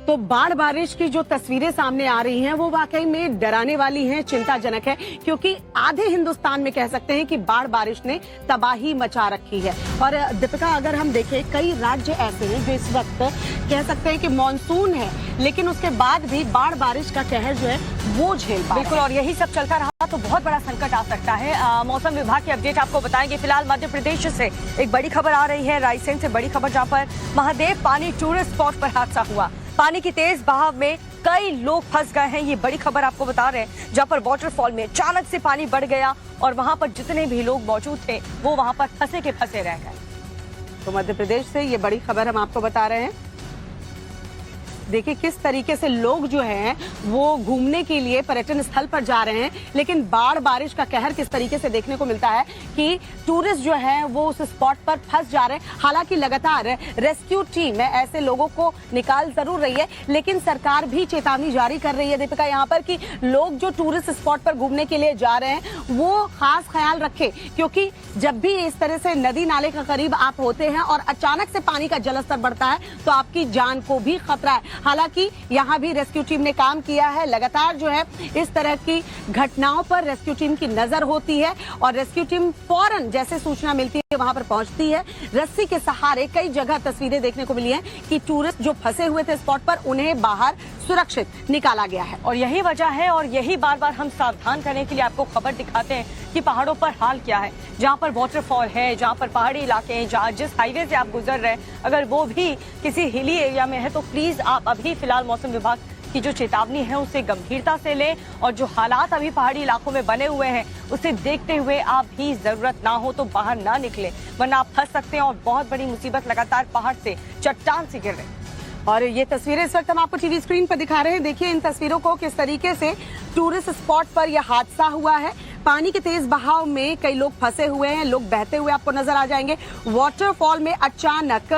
तो बाढ़ बारिश की जो तस्वीरें सामने आ रही हैं वो वाकई में डराने वाली हैं, चिंताजनक है, क्योंकि आधे हिंदुस्तान में कह सकते हैं कि बाढ़ बारिश ने तबाही मचा रखी है। और दीपिका, अगर हम देखें, कई राज्य ऐसे हैं जो इस वक्त कह सकते हैं कि मॉनसून है, लेकिन उसके बाद भी बाढ़ बारिश का कहर जो है वो झेल पा रहे हैं। बिल्कुल, और यही सब चलता रहा तो बहुत बड़ा संकट आ सकता है। मौसम विभाग की अपडेट आपको बताएंगे। फिलहाल मध्य प्रदेश से एक बड़ी खबर आ रही है, रायसेन से बड़ी खबर, जहाँ पर महादेव पानी टूरिस्ट स्पॉट पर हादसा हुआ। पानी की तेज बहाव में कई लोग फंस गए हैं, ये बड़ी खबर आपको बता रहे हैं, जहाँ पर वाटरफॉल में अचानक से पानी बढ़ गया और वहां पर जितने भी लोग मौजूद थे वो वहां पर फंसे के फंसे रह गए। तो मध्य प्रदेश से ये बड़ी खबर हम आपको बता रहे हैं। देखिए किस तरीके से लोग जो हैं वो घूमने के लिए पर्यटन स्थल पर जा रहे हैं, लेकिन बाढ़ बारिश का कहर किस तरीके से देखने को मिलता है कि टूरिस्ट जो है वो उस स्पॉट पर फंस जा रहे हैं। हालांकि लगातार रेस्क्यू टीम ऐसे लोगों को निकाल जरूर रही है, लेकिन सरकार भी चेतावनी जारी कर रही है दीपिका यहाँ पर कि लोग जो टूरिस्ट स्पॉट पर घूमने के लिए जा रहे हैं वो खास ख्याल रखें, क्योंकि जब भी इस तरह से नदी नाले के करीब आप होते हैं और अचानक से पानी का जलस्तर बढ़ता है तो आपकी जान को भी खतरा है। हालांकि यहाँ भी रेस्क्यू टीम ने काम किया है। लगातार जो है इस तरह की घटनाओं पर रेस्क्यू टीम की नजर होती है और रेस्क्यू टीम फौरन जैसे सूचना मिलती है वहां पर पहुंचती है। रस्सी के सहारे कई जगह तस्वीरें देखने को मिली हैं कि टूरिस्ट जो फंसे हुए थे स्पॉट पर उन्हें बाहर सुरक्षित निकाला गया है। और यही वजह है और यही बार बार हम सावधान करने के लिए आपको खबर दिखाते हैं कि पहाड़ों पर हाल क्या है। जहाँ पर वाटरफॉल है, जहाँ पर पहाड़ी इलाके हैं, जहाँ जिस हाईवे से आप गुजर रहे हैं, अगर वो भी किसी हिली एरिया में है तो प्लीज आप अभी फिलहाल मौसम विभाग की जो चेतावनी है उसे गंभीरता से लें और जो हालात अभी पहाड़ी इलाकों में बने हुए हैं उसे देखते हुए आप भी जरूरत ना हो तो बाहर ना निकले, वरना आप फंस सकते हैं और बहुत बड़ी मुसीबत लगातार पहाड़ से, चट्टान से गिर रहे हैं। और ये तस्वीरें इस वक्त हम आपको टीवी स्क्रीन पर दिखा रहे हैं। देखिए इन तस्वीरों को किस तरीके से टूरिस्ट स्पॉट पर यह हादसा हुआ है। पानी के तेज बहाव में कई लोग फंसे हुए हैं, लोग बहते हुए आपको नजर आ जाएंगे। वाटरफॉल में अचानक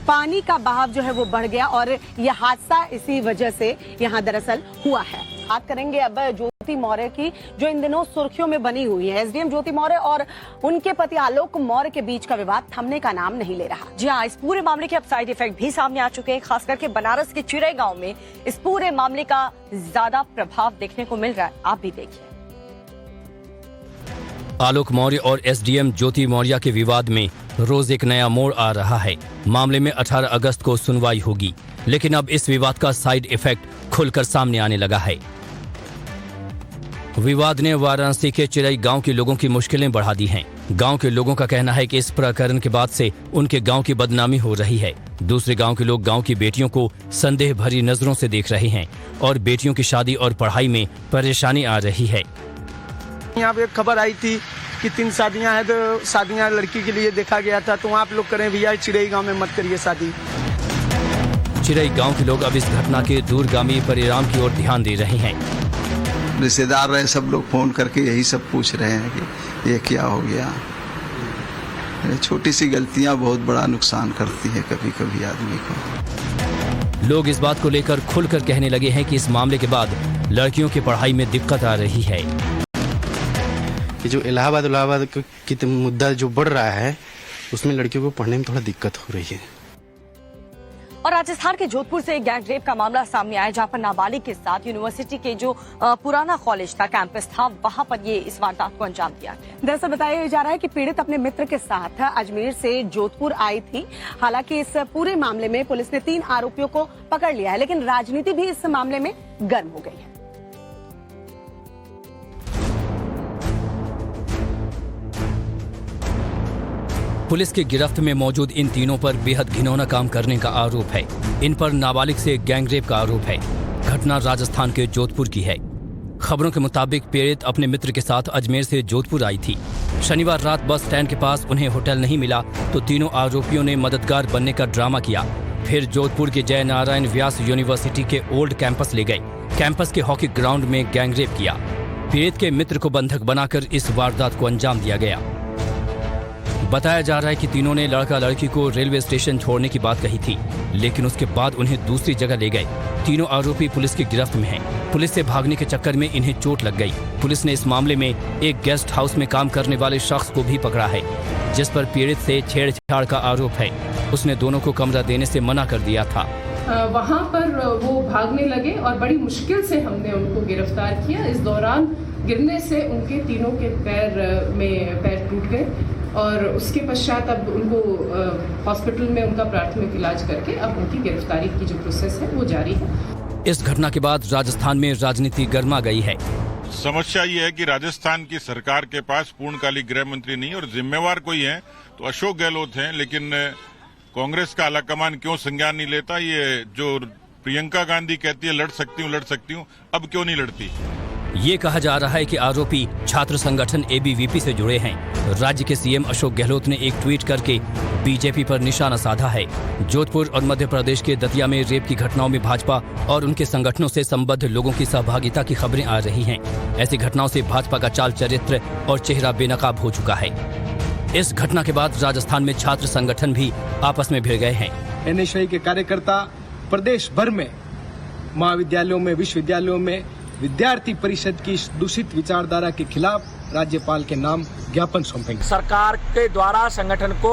पानी का बहाव जो है वो बढ़ गया और यह हादसा इसी वजह से यहाँ दरअसल हुआ है। बात करेंगे अब ज्योति मौर्य की, जो इन दिनों सुर्खियों में बनी हुई है। एसडीएम ज्योति मौर्य और उनके पति आलोक मौर्य के बीच का विवाद थमने का नाम नहीं ले रहा। जी हाँ, इस पूरे मामले के अब साइड इफेक्ट भी सामने आ चुके हैं। खास करके बनारस के चिरई गांव में इस पूरे मामले का ज्यादा प्रभाव देखने को मिल रहा है, आप भी देखिए। आलोक मौर्य और एसडीएम ज्योति मौर्य के विवाद में रोज एक नया मोड़ आ रहा है। मामले में 18 अगस्त को सुनवाई होगी, लेकिन अब इस विवाद का साइड इफेक्ट खुलकर सामने आने लगा है। विवाद ने वाराणसी के चिरई गांव के लोगों की मुश्किलें बढ़ा दी हैं। गांव के लोगों का कहना है कि इस प्रकरण के बाद से उनके गांव की बदनामी हो रही है। दूसरे गांव के लोग गांव की बेटियों को संदेह भरी नजरों से देख रहे हैं और बेटियों की शादी और पढ़ाई में परेशानी आ रही है। यहाँ पे एक खबर आई थी कि 3 शादियां हैं, तो शादियां लड़की के लिए देखा गया था, तो आप लोग करें भैया चिड़ई गांव में मत करिए शादी। चिड़ई गांव के लोग अब इस घटना के दूरगामी परिणाम की ओर ध्यान दे रहे हैं। रिश्तेदार रहे सब लोग फोन करके यही सब पूछ रहे हैं कि ये क्या हो गया। छोटी सी गलतियां बहुत बड़ा नुकसान करती है कभी कभी आदमी को। लोग इस बात को लेकर खुलकर कहने लगे हैं कि इस मामले के बाद लड़कियों की पढ़ाई में दिक्कत आ रही है। कि जो इलाहाबाद की मुद्दा जो बढ़ रहा है उसमें लड़कियों को पढ़ने में थोड़ा दिक्कत हो रही है। और राजस्थान के जोधपुर से एक गैंग रेप का मामला सामने आया, जहां पर नाबालिग के साथ यूनिवर्सिटी के जो पुराना कॉलेज था, कैंपस था, वहां पर ये इस वारदात को अंजाम दिया। दरअसल बताया जा रहा है कि पीड़ित अपने मित्र के साथ अजमेर से जोधपुर आई थी। हालांकि इस पूरे मामले में पुलिस ने 3 आरोपियों को पकड़ लिया है, लेकिन राजनीति भी इस मामले में गर्म हो गई है। पुलिस की गिरफ्त में मौजूद इन तीनों पर बेहद घिनौना काम करने का आरोप है। इन पर नाबालिग से गैंग रेप का आरोप है। घटना राजस्थान के जोधपुर की है। खबरों के मुताबिक पीड़ित अपने मित्र के साथ अजमेर से जोधपुर आई थी। शनिवार रात बस स्टैंड के पास उन्हें होटल नहीं मिला तो तीनों आरोपियों ने मददगार बनने का ड्रामा किया। फिर जोधपुर के जय नारायण व्यास यूनिवर्सिटी के ओल्ड कैंपस ले गए। कैंपस के हॉकी ग्राउंड में गैंग रेप किया। पीड़ित के मित्र को बंधक बनाकर इस वारदात को अंजाम दिया गया। बताया जा रहा है कि तीनों ने लड़का लड़की को रेलवे स्टेशन छोड़ने की बात कही थी, लेकिन उसके बाद उन्हें दूसरी जगह ले गए। तीनों आरोपी पुलिस की गिरफ्त में हैं। पुलिस से भागने के चक्कर में इन्हें चोट लग गई। पुलिस ने इस मामले में एक गेस्ट हाउस में काम करने वाले शख्स को भी पकड़ा है, जिस पर पीड़ित से छेड़छाड़ का आरोप है। उसने दोनों को कमरा देने से मना कर दिया था। वहाँ पर वो भागने लगे और बड़ी मुश्किल से हमने उनको गिरफ्तार किया। इस दौरान गिरने से उनके तीनों के पैर टूट गए और उसके पश्चात अब उनको हॉस्पिटल में उनका प्राथमिक इलाज करके अब उनकी गिरफ्तारी की जो प्रोसेस है वो जारी है। इस घटना के बाद राजस्थान में राजनीति गर्मा गई है। समस्या ये है कि राजस्थान की सरकार के पास पूर्णकालिक गृह मंत्री नहीं और जिम्मेवार कोई है तो अशोक गहलोत हैं, लेकिन कांग्रेस का आलाकमान क्यों संज्ञान नहीं लेता। ये जो प्रियंका गांधी कहती है लड़ सकती हूँ, अब क्यों नहीं लड़ती। ये कहा जा रहा है कि आरोपी छात्र संगठन ABVP से जुड़े हैं। राज्य के सीएम अशोक गहलोत ने एक ट्वीट करके बीजेपी पर निशाना साधा है। जोधपुर और मध्य प्रदेश के दतिया में रेप की घटनाओं में भाजपा और उनके संगठनों से संबद्ध लोगों की सहभागिता की खबरें आ रही हैं। ऐसी घटनाओं से भाजपा का चाल चरित्र और चेहरा बेनकाब हो चुका है। इस घटना के बाद राजस्थान में छात्र संगठन भी आपस में भिड़ गए हैं। NSI के कार्यकर्ता प्रदेश भर में महाविद्यालयों में, विश्वविद्यालयों में विद्यार्थी परिषद की दूषित विचारधारा के खिलाफ राज्यपाल के नाम ज्ञापन सौंपेंगे। सरकार के द्वारा संगठन को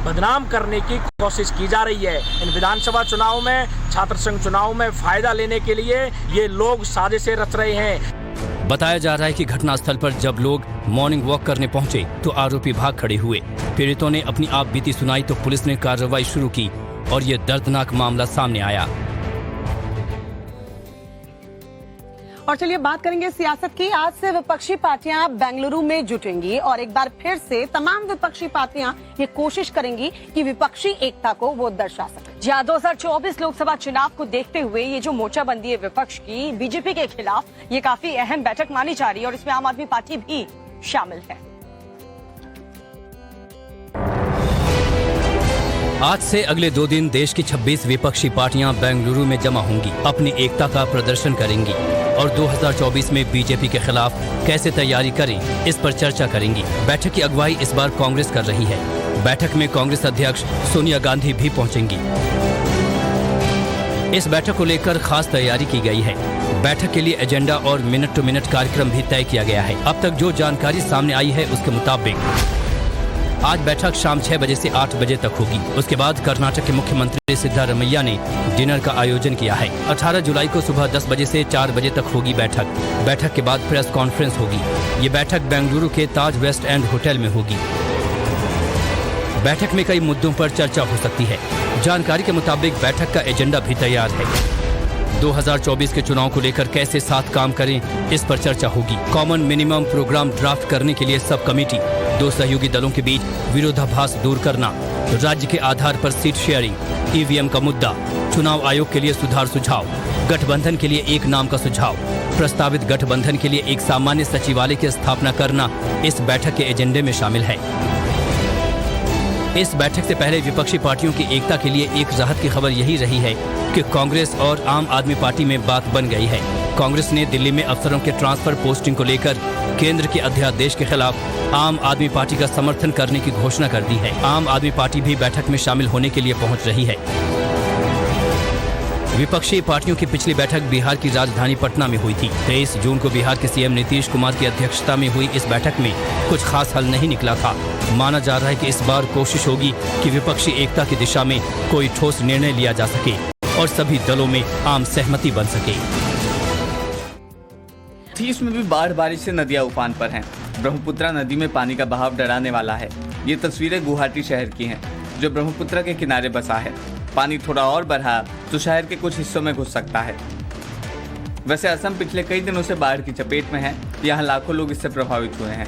बदनाम करने की कोशिश की जा रही है। इन विधानसभा चुनाव में, छात्र संघ चुनाव में फायदा लेने के लिए ये लोग साजिशें रच रहे हैं। बताया जा रहा है कि घटनास्थल पर जब लोग मॉर्निंग वॉक करने पहुंचे तो आरोपी भाग खड़े हुए। पीड़ितों ने अपनी आप बीती सुनाई तो पुलिस ने कार्रवाई शुरू की और ये दर्दनाक मामला सामने आया। और चलिए बात करेंगे सियासत की। आज से विपक्षी पार्टियां बेंगलुरु में जुटेंगी और एक बार फिर से तमाम विपक्षी पार्टियां ये कोशिश करेंगी कि विपक्षी एकता को वो दर्शा सके। जी 2024 लोकसभा चुनाव को देखते हुए ये जो मोर्चाबंदी है विपक्ष की बीजेपी के खिलाफ, ये काफी अहम बैठक मानी जा रही है और इसमें आम आदमी पार्टी भी शामिल है। आज से अगले 2 दिन देश की 26 विपक्षी पार्टियां बेंगलुरु में जमा होंगी, अपनी एकता का प्रदर्शन करेंगी और 2024 में बीजेपी के खिलाफ कैसे तैयारी करें, इस पर चर्चा करेंगी। बैठक की अगुवाई इस बार कांग्रेस कर रही है। बैठक में कांग्रेस अध्यक्ष सोनिया गांधी भी पहुंचेंगी। इस बैठक को लेकर खास तैयारी की गई है। बैठक के लिए एजेंडा और मिनट टू मिनट कार्यक्रम भी तय किया गया है। अब तक जो जानकारी सामने आई है उसके मुताबिक आज बैठक शाम 6 बजे से 8 बजे तक होगी। उसके बाद कर्नाटक के मुख्यमंत्री सिद्धारमैया ने डिनर का आयोजन किया है। 18 जुलाई को सुबह 10 बजे से 4 बजे तक होगी बैठक। बैठक के बाद प्रेस कॉन्फ्रेंस होगी। ये बैठक बेंगलुरु के ताज वेस्ट एंड होटल में होगी। बैठक में कई मुद्दों पर चर्चा हो सकती है। जानकारी के मुताबिक बैठक का एजेंडा भी तैयार है। 2024 के चुनाव को लेकर कैसे साथ काम करें, इस पर चर्चा होगी। कॉमन मिनिमम प्रोग्राम ड्राफ्ट करने के लिए सब कमेटी, दो सहयोगी दलों के बीच विरोधाभास दूर करना, राज्य के आधार पर सीट शेयरिंग, ईवीएम का मुद्दा, चुनाव आयोग के लिए सुधार सुझाव, गठबंधन के लिए एक नाम का सुझाव, प्रस्तावित गठबंधन के लिए एक सामान्य सचिवालय की स्थापना करना इस बैठक के एजेंडे में शामिल है। इस बैठक से पहले विपक्षी पार्टियों की एकता के लिए एक राहत की खबर यही रही है कि कांग्रेस और आम आदमी पार्टी में बात बन गई है। कांग्रेस ने दिल्ली में अफसरों के ट्रांसफर पोस्टिंग को लेकर केंद्र के अध्यादेश के खिलाफ आम आदमी पार्टी का समर्थन करने की घोषणा कर दी है। आम आदमी पार्टी भी बैठक में शामिल होने के लिए पहुंच रही है। विपक्षी पार्टियों की पिछली बैठक बिहार की राजधानी पटना में हुई थी। 23 जून को बिहार के सीएम नीतीश कुमार की अध्यक्षता में हुई इस बैठक में कुछ खास हल नहीं निकला था। माना जा रहा है कि इस बार कोशिश होगी कि विपक्षी एकता की दिशा में कोई ठोस निर्णय लिया जा सके और सभी दलों में आम सहमति बन सके। तीस में भी बाढ़ बारिश से नदियां उफान पर हैं। ब्रह्मपुत्रा नदी में पानी का बहाव डराने वाला है। ये तस्वीरें गुवाहाटी शहर की हैं, जो ब्रह्मपुत्रा के किनारे बसा है। पानी थोड़ा और बढ़ा तो शहर के कुछ हिस्सों में घुस सकता है। वैसे असम पिछले कई दिनों से बाढ़ की चपेट में है। यहाँ लाखों लोग इससे प्रभावित हुए हैं।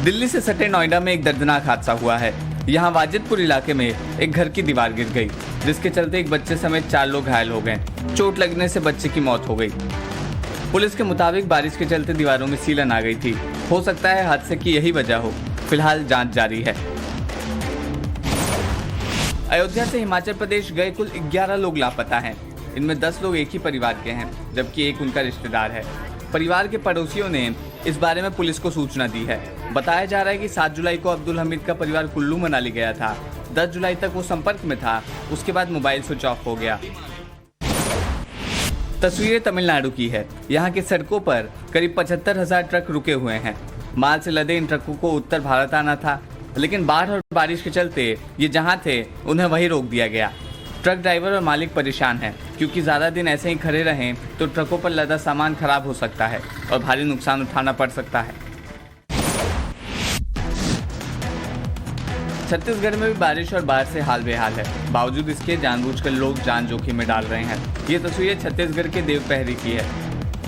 दिल्ली से सटे नोएडा में एक दर्दनाक हादसा हुआ है। यहाँ वाजिदपुर इलाके में एक घर की दीवार गिर गई, जिसके चलते एक बच्चे समेत 4 लोग घायल हो गए। चोट लगने से बच्चे की मौत हो गई। पुलिस के मुताबिक बारिश के चलते दीवारों में सीलन आ गई थी। हो सकता है हादसे की यही वजह हो। फिलहाल जांच जारी है। अयोध्या से हिमाचल प्रदेश गए कुल 11 लोग लापता हैं। इनमें 10 लोग एक ही परिवार के हैं, जबकि एक उनका रिश्तेदार है। परिवार के पड़ोसियों ने इस बारे में पुलिस को सूचना दी है। बताया जा रहा है कि 7 जुलाई को अब्दुल हमीद का परिवार कुल्लू मनाली गया था। 10 जुलाई तक वो संपर्क में था। उसके बाद मोबाइल स्विच ऑफ हो गया। तस्वीरें तमिलनाडु की है। यहाँ की सड़कों पर करीब 75,000 ट्रक रुके हुए हैं। माल से लदे इन ट्रकों को उत्तर भारत आना था, लेकिन बाढ़ और बारिश के चलते ये जहां थे उन्हें वहीं रोक दिया गया। ट्रक ड्राइवर और मालिक परेशान हैं, क्योंकि ज़्यादा दिन ऐसे ही खड़े रहें तो ट्रकों पर लदा सामान खराब हो सकता है और भारी नुकसान उठाना पड़ सकता है। छत्तीसगढ़ में भी बारिश और बाढ़ से हाल बेहाल है। बावजूद इसके जानबूझकर लोग जान जोखिम में डाल रहे हैं। ये तस्वीरें छत्तीसगढ़ के देवपहरी की है,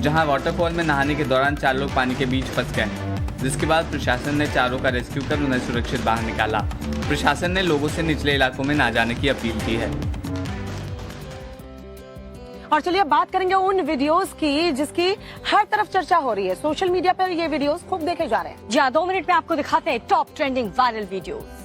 जहां वाटरफॉल में नहाने के दौरान 4 लोग पानी के बीच फंस गए, जिसके बाद प्रशासन ने चारों का रेस्क्यू कर उन्हें सुरक्षित बाहर निकाला। प्रशासन ने लोगों से निचले इलाकों में ना जाने की अपील की है। और चलिए बात करेंगे उन वीडियोस की जिसकी हर तरफ चर्चा हो रही है। सोशल मीडिया पर ये वीडियोस खूब देखे जा रहे हैं। जी हाँ, 2 मिनट में आपको दिखाते हैं टॉप ट्रेंडिंग वायरल वीडियोस।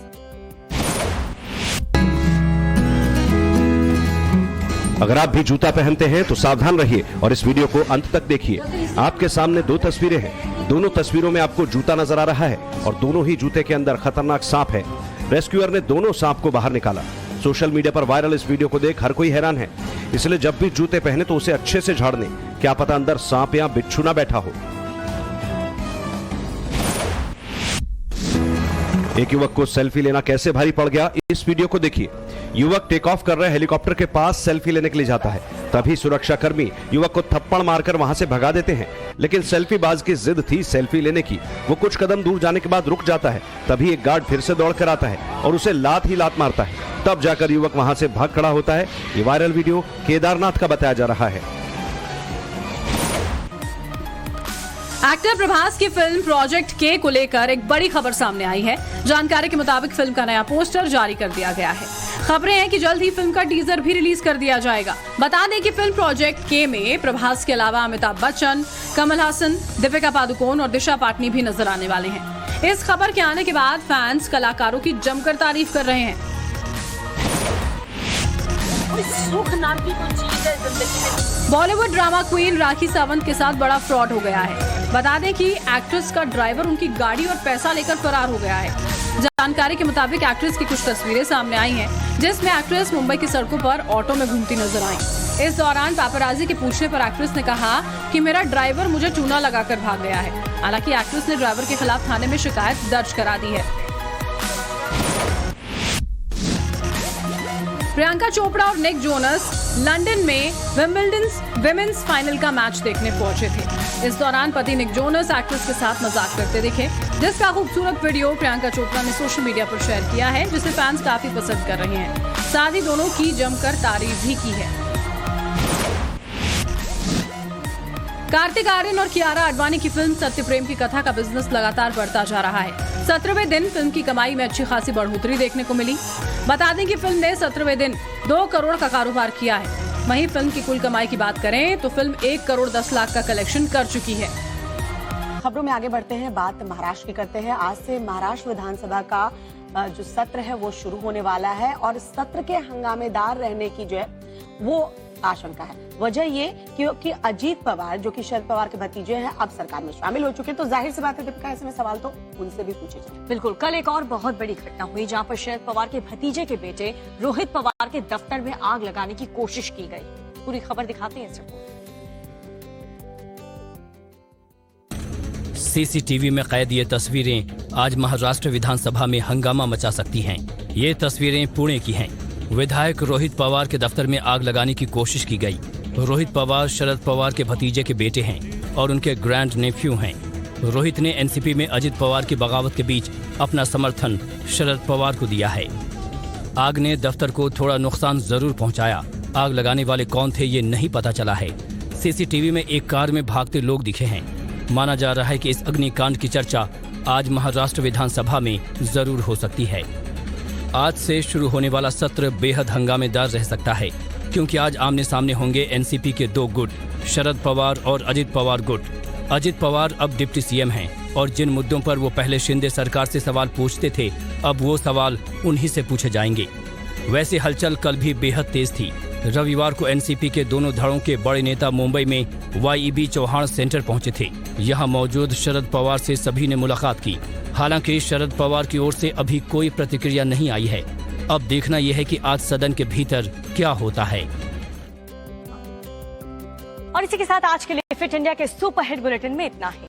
अगर आप भी जूता पहनते हैं तो सावधान रहिए और इस वीडियो को अंत तक देखिए। आपके सामने 2 तस्वीरें हैं। दोनों तस्वीरों में आपको जूता नजर आ रहा है और दोनों ही जूते के अंदर खतरनाक सांप है। रेस्क्यूअर ने दोनों सांप को बाहर निकाला। सोशल मीडिया पर वायरल इस वीडियो को देख हर कोई हैरान है। इसलिए जब भी जूते पहने तो उसे अच्छे से झाड़ लें। क्या पता अंदर सांप या बिच्छू ना बैठा हो। एक युवक को सेल्फी लेना कैसे भारी पड़ गया, इस वीडियो को देखिए। युवक टेक ऑफ कर रहे हेलीकॉप्टर के पास सेल्फी लेने के लिए जाता है। तभी सुरक्षाकर्मी युवक को थप्पड़ मारकर वहां से भगा देते हैं। लेकिन सेल्फी बाज की जिद थी सेल्फी लेने की। वो कुछ कदम दूर जाने के बाद रुक जाता है। तभी एक गार्ड फिर से दौड़ कर आता है और उसे लात ही लात मारता है। तब जाकर युवक वहां से भाग खड़ा होता है। ये वायरल वीडियो केदारनाथ का बताया जा रहा है। एक्टर प्रभास की फिल्म प्रोजेक्ट के को लेकर एक बड़ी खबर सामने आई है। जानकारी के मुताबिक फिल्म का नया पोस्टर जारी कर दिया गया है। खबरें हैं कि जल्द ही फिल्म का टीजर भी रिलीज कर दिया जाएगा। बता दें कि फिल्म प्रोजेक्ट के में प्रभास के अलावा अमिताभ बच्चन, कमल हासन, दीपिका पादुकोण और दिशा पाटनी भी नजर आने वाले हैं। इस खबर के आने के बाद फैंस कलाकारों की जमकर तारीफ कर रहे हैं। बॉलीवुड ड्रामा क्वीन राखी सावंत के साथ बड़ा फ्रॉड हो गया है। बता दें कि एक्ट्रेस का ड्राइवर उनकी गाड़ी और पैसा लेकर फरार हो गया है। जानकारी के मुताबिक एक्ट्रेस की कुछ तस्वीरें सामने आई हैं, जिसमें एक्ट्रेस मुंबई की सड़कों पर ऑटो में घूमती नजर आई। इस दौरान पापराजी के पूछने पर एक्ट्रेस ने कहा कि मेरा ड्राइवर मुझे चूना लगाकर भाग गया है। हालांकि एक्ट्रेस ने ड्राइवर के खिलाफ थाने में शिकायत दर्ज करा दी है। प्रियंका चोपड़ा और निक जोनस लंदन में विंबलडन विमेंस फाइनल का मैच देखने पहुंचे थे। इस दौरान पति निक जोनस एक्ट्रेस के साथ मजाक करते दिखे, जिसका खूबसूरत वीडियो प्रियंका चोपड़ा ने सोशल मीडिया पर शेयर किया है, जिसे फैंस काफी पसंद कर रहे हैं। साथ ही दोनों की जमकर तारीफ भी की है। कार्तिक आर्यन और कियारा आडवाणी की फिल्म सत्य प्रेम की कथा का बिजनेस लगातार बढ़ता जा रहा है। 17वें दिन फिल्म की कमाई में अच्छी खासी बढ़ोतरी देखने को मिली। बता दें कि फिल्म ने 17वें दिन 2 करोड़ का कारोबार किया है। वहीं फिल्म की कुल कमाई की बात करें तो फिल्म 1 करोड़ 10 लाख का कलेक्शन कर चुकी है। खबरों में आगे बढ़ते हैं, बात महाराष्ट्र की करते हैं। आज से महाराष्ट्र विधानसभा का जो सत्र है वो शुरू होने वाला है और सत्र के हंगामेदार रहने की जो है वो आशंका है। वजह ये क्योंकि अजीत पवार जो कि शरद पवार के भतीजे हैं अब सरकार में शामिल हो चुके हैं, तो जाहिर सी बात है दीपिका ऐसे में सवाल तो उनसे भी पूछे जाए। बिल्कुल, कल एक और बहुत बड़ी घटना हुई जहां पर शरद पवार के भतीजे के बेटे रोहित पवार के दफ्तर में आग लगाने की कोशिश की गई। पूरी खबर दिखाते हैं इस रिपोर्ट। सीसीटीवी में कैद ये तस्वीरें आज महाराष्ट्र विधानसभा में हंगामा मचा सकती हैं। ये तस्वीरें पुणे की हैं। विधायक रोहित पवार के दफ्तर में आग लगाने की कोशिश की गई। रोहित पवार शरद पवार के भतीजे के बेटे हैं और उनके ग्रैंड नेफ्यू हैं। रोहित ने एनसीपी में अजित पवार की बगावत के बीच अपना समर्थन शरद पवार को दिया है। आग ने दफ्तर को थोड़ा नुकसान जरूर पहुंचाया। आग लगाने वाले कौन थे ये नहीं पता चला है। सीसीटीवी में एक कार में भागते लोग दिखे हैं। माना जा रहा है कि इस अग्निकांड की चर्चा आज महाराष्ट्र विधानसभा में जरूर हो सकती है। आज से शुरू होने वाला सत्र बेहद हंगामेदार रह सकता है क्योंकि आज आमने सामने होंगे एनसीपी के 2 गुट, शरद पवार और अजित पवार गुट। अजित पवार अब डिप्टी सीएम हैं और जिन मुद्दों पर वो पहले शिंदे सरकार से सवाल पूछते थे अब वो सवाल उन्हीं से पूछे जाएंगे। वैसे हलचल कल भी बेहद तेज थी। रविवार को एनसीपी के दोनों धड़ों के बड़े नेता मुंबई में वाईईबी चौहान सेंटर पहुंचे थे। यहां मौजूद शरद पवार से सभी ने मुलाकात की। हालांकि शरद पवार की ओर से अभी कोई प्रतिक्रिया नहीं आई है। अब देखना यह है कि आज सदन के भीतर क्या होता है। और इसी के साथ आज के लिए फिट इंडिया के सुपर हिट बुलेटिन में इतना ही।